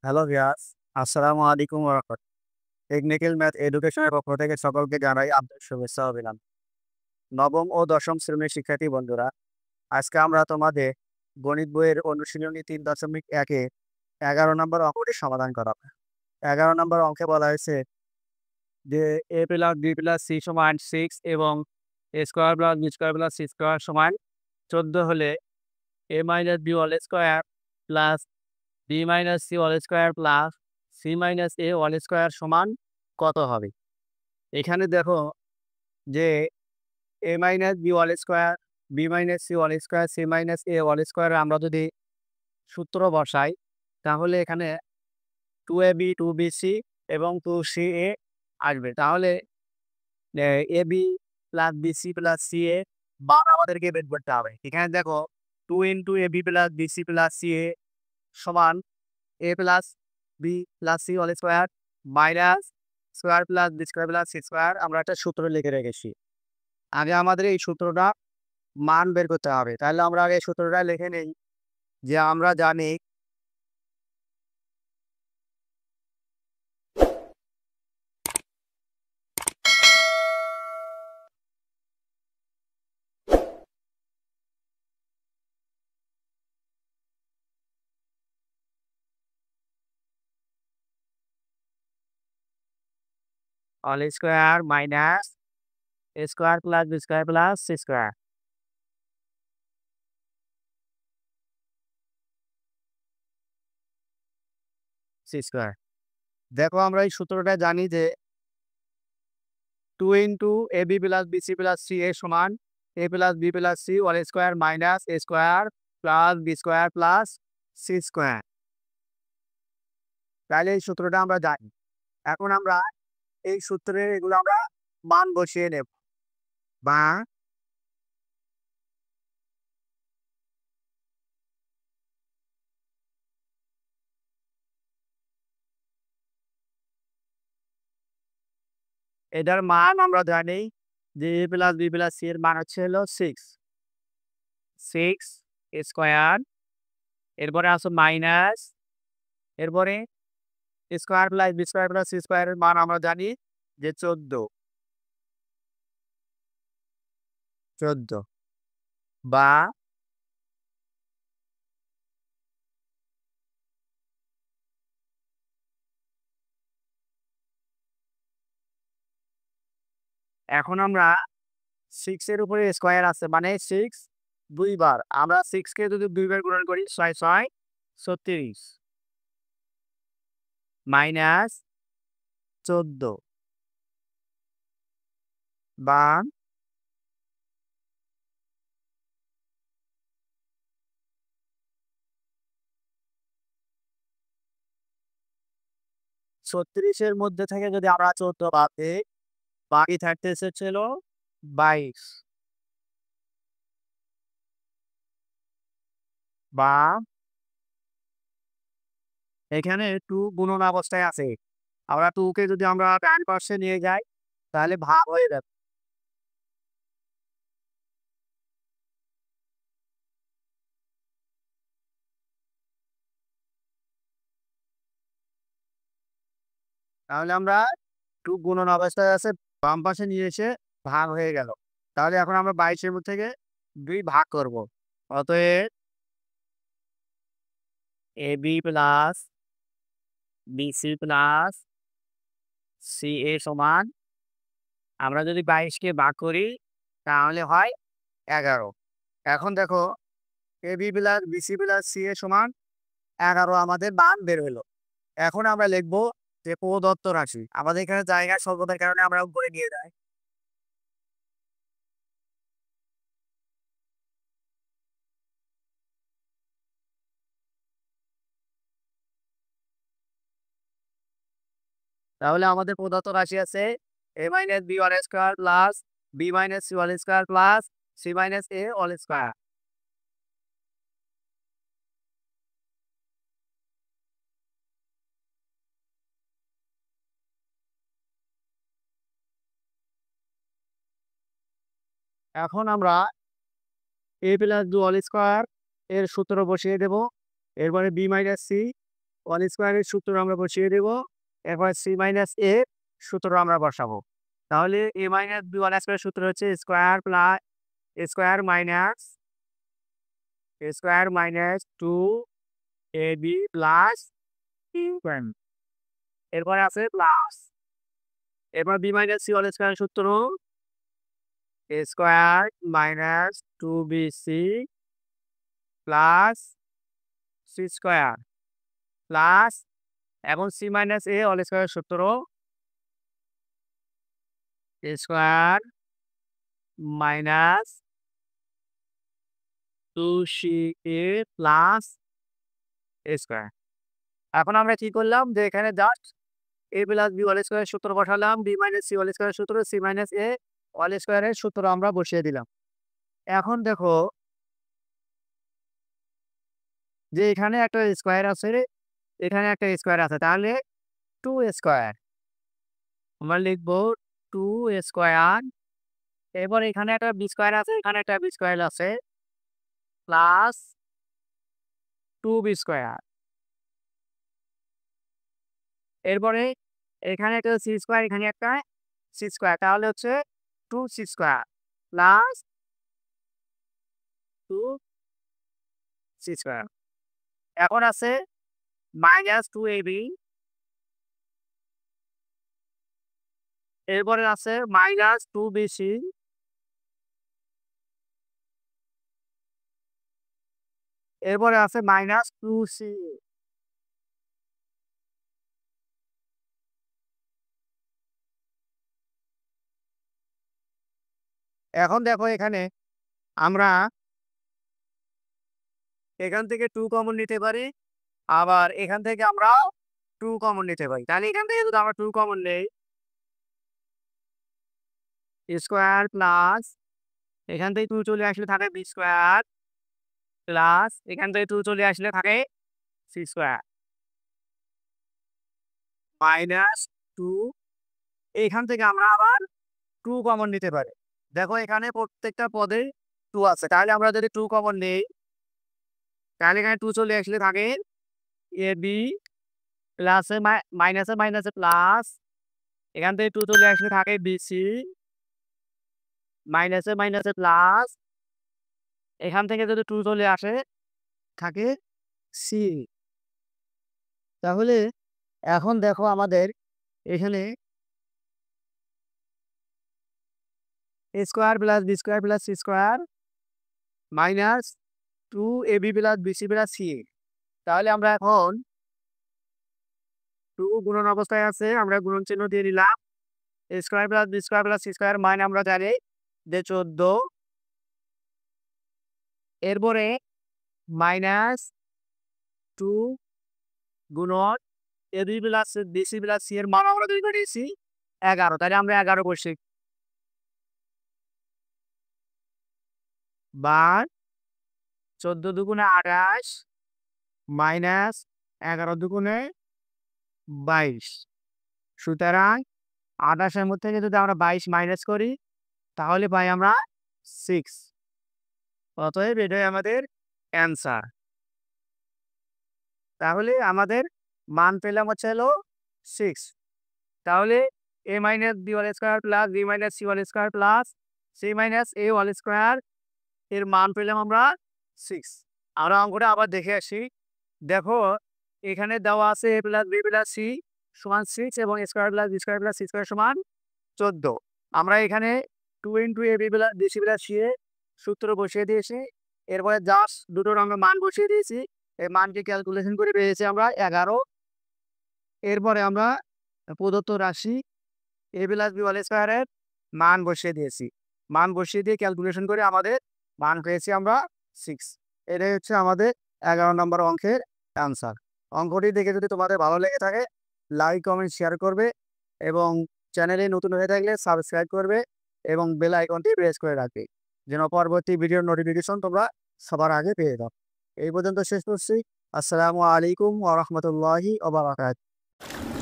Hello viewers, আসসালামু আলাইকুম ওয়া রাহমাতুল্লাহ। টেকনিক্যাল ম্যাথ এডুকেশনের পক্ষ থেকে সকলকে জানাই আন্তরিক শুভেচ্ছা ও অভিনন্দন। নবম ও দশম শ্রেণীর শিক্ষার্থী বন্ধুরা, আজকে আমরা তোমাদের গণিত বইয়ের অনুশীলনী ৩.১ এ ১১ নম্বর অঙ্কটি সমাধান করাবো। ১১ নম্বর অঙ্কে বলা হয়েছে যে a plus b plus c সমান 6 এবং a square plus b square plus c square সমান ১৪ হলে a minus b whole square plus b minus c whole square plus c minus a whole square সমান কত হবে? এখানে দেখো যে a minus b whole square, b minus c whole square, c minus a whole square আমরা যদি সূত্র বসাই তাহলে এখানে 2ab 2bc এবং 2ca আসবে। তাহলে ab plus bc plus ca মান আমাদেরকে বের করতে হবে। এখানে দেখো 2 into ab plus bc plus ca সমান a plus b plus c whole square minus square plus b square plus c square আমরা একটা সূত্র লিখে রেখেছি। আগে আমাদের এই সূত্রটা মান বের করতে হবে। তাহলে আমরা আগে এই সূত্রটা লিখে নেই যে আমরা জানি whole square minus a square plus b square plus c square. c square. দেখো আমরা এই সূত্রটা জানি যে 2 into ab plus bc plus ca সমান a plus b plus c whole square minus a square plus b square plus c square. তাহলে এই সূত্রটা আমরা জানি। এখন আমরা এই সূত্রের এগুলো আমরা মান বসিয়ে নেব বা এটার মান আমরা জানি যে a plus b plus c এর মান হচ্ছে হলো 6 স্কয়ার, এরপরে আছে মাইনাস, এরপরে square plus b square plus c স্কয়ারের মান আমরা জানি যে 14 বা এখন আমরা 6 এর উপরে স্কয়ার আছে মানে 6 2 বার। আমরা 6 কে যদি 2 বার গুণন করি 6 6 36 মাইনাস 14 বা 36 এর মধ্যে থেকে যদি আমরা 14 বাদ দেই বাকি থাকতেছে ছিল 22 বা এখানে 2 গুণন অবস্থায় আছে। আমরা 2 কে যদি আমরা ডান পাশে নিয়ে যাই তাহলে ভাগ হয়ে যাবে। তাহলে আমরা 2 গুণন অবস্থায় আছে, বাম পাশে নিয়ে এসে ভাগ হয়ে গেল। তাহলে এখন আমরা 22 এর মধ্যে থেকে 2 ভাগ করব। অতএব AB plus BC plus CA সমান আমরা যদি 22 কে ভাগ করি তাহলে হয় 11। এখন দেখো AB plus BC plus CA সমান 11 আমাদের মান বের হলো। এখন আমরা লিখব যে প্রদত্ত রাশি। আমাদের এখানে জায়গার স্বল্পতার কারণে আমরা উপরে নিয়ে যাই। তাহলে আমাদের প্রদত্ত রাশি আছে a minus b whole square plus b minus c whole square plus c minus a whole square. এখন আমরা a plus b whole square এর সূত্র বসিয়ে দেব। এরপরে b মাইনাস c ওয়ান স্কোয়ারের সূত্র আমরা বসিয়ে দেব। এরপর সি মাইনাস এ সূত্র আমরা বসাবো। তাহলে এ মাইনাস বি ওয়ান স্কোয়ারের সূত্র হচ্ছে square minus 2ab plus square. এরপরে আছে প্লাস। এরপর বি মাইনাস সি হোল স্কোয়ারের সূত্র square minus 2bc plus C square plus এবং সি মাইনাস এ হোল স্কোয়ারের সূত্র square minus 2ca plus square. এখন আমরা কি করলাম যে এখানে just a plus B whole স্কোয়ারের সূত্র বসালাম, বি মাইনাস সি হোল স্কোয়ারের সূত্র, সি মাইনাস এ হোল স্কোয়ারের সূত্র আমরা বসিয়ে দিলাম। এখন দেখো যে এখানে একটা স্কোয়ার আছে, এখানে একটা স্কোয়ার আছে, তাহলে 2 স্কোয়ার আমরা লিখবো 2 স্কোয়ার। এবার এখানে একটা বি স্কোয়ার আছে, এখানে একটা বি স্কোয়ার আছে প্লাস 2b স্কোয়ার। এরপরে এখানে একটা সি স্কোয়ার, এখানে একটা সি স্কোয়ার, তাহলে হচ্ছে 2c square plus 2c square. এখন আছে মাইনাস 2ab, এরপরে আছে মাইনাস 2bc, এরপরে আছে মাইনাস 2c। এখন দেখো এখানে আমরা এখান থেকে 2 কমন নিতে পারি, আবার এখান থেকে আমরা 2 কমন নিতে পারি। তাহলে এখান থেকে যদি আমরা 2 কমন নেই, স্কোয়ার প্লাস এখান থেকে 2 চলে আসলে থাকে বি স্কোয়ার প্লাস এখান থেকে 2 চলে আসলে থাকে সি স্কোয়ার মাইনাস 2। এইখান থেকে আমরা আবার 2 কমন নিতে পারি। দেখো এখানে প্রত্যেকটা পদে 2 আছে, তাহলে আমরা যদি 2 কমন নেই, তাহলে এখানে 2 চলে আসলে থাকে এ বি প্লাসে মাইনাসে মাইনাসে প্লাস এখান থেকে 2 চলে আসলে থাকে বিসি মাইনাসে মাইনাসে প্লাস এখান থেকে যদি 2 চলে আসে থাকে সি। তাহলে এখন দেখো আমাদের এখানে A square plus B square plus C square minus 2ab plus BC plus C. তাহলে আমরা এখন 2 গুণন অবস্থায় আছে, আমরা গুণন চিহ্ন দিয়ে নিলাম। A square plus B square plus C square মান আমরা জানি যে 14। এরপরে মাইনাস 2 গুণন AB plus BC plus C এর মান আমরা তৈরি করেছি 11, তাহলে আমরা 11 বসি বার 14 দুগুণে 28 মাইনাস 11 দুগুণে 22। সুতরাং 28-এর মধ্যে থেকে যদি আমরা 22 মাইনাস করি তাহলে পাই আমরা 6। অতএব এটাই আমাদের অ্যান্সার। তাহলে আমাদের মান পেলাম হচ্ছে হলো 6। তাহলে A minus B whole square plus B minus C whole square plus C minus A whole square এর মান পেলাম আমরা 6। আমরা অঙ্কটা আবার দেখে আসি। দেখো এখানে দেওয়া আছে A plus B plus C সমান 6 এবং square plus B square plus C square সমান 14। আমরা এখানে 2 into A B plus B C plus C এর সূত্র বসিয়ে দিয়েছি। এরপরে জাস্ট দুটোর আমরা মান বসিয়ে দিয়েছি, এই মানকে ক্যালকুলেশন করে পেয়েছি আমরা 11। এরপরে আমরা প্রদত্ত রাশি এ প্লাস বি হোল স্কোয়ারের মান বসিয়ে দিয়েছি, মান বসিয়ে দিয়ে ক্যালকুলেশন করে আমাদের মান পেয়েছি আমরা 6। এটাই হচ্ছে আমাদের 11 নম্বর অঙ্কের অ্যান্সার। অঙ্কটি দেখে যদি তোমাদের ভালো লেগে থাকে লাইক কমেন্ট শেয়ার করবে এবং চ্যানেলে নতুন হয়ে থাকলে সাবস্ক্রাইব করবে এবং বেল আইকনটি প্রেস করে রাখবে যেন পরবর্তী ভিডিওর নোটিফিকেশন তোমরা সবার আগে পেয়ে দাও। এই পর্যন্ত শেষ করছি। আসসালামু আলাইকুম ওয়া রাহমাতুল্লাহি ওয়া বারাকাতুহু।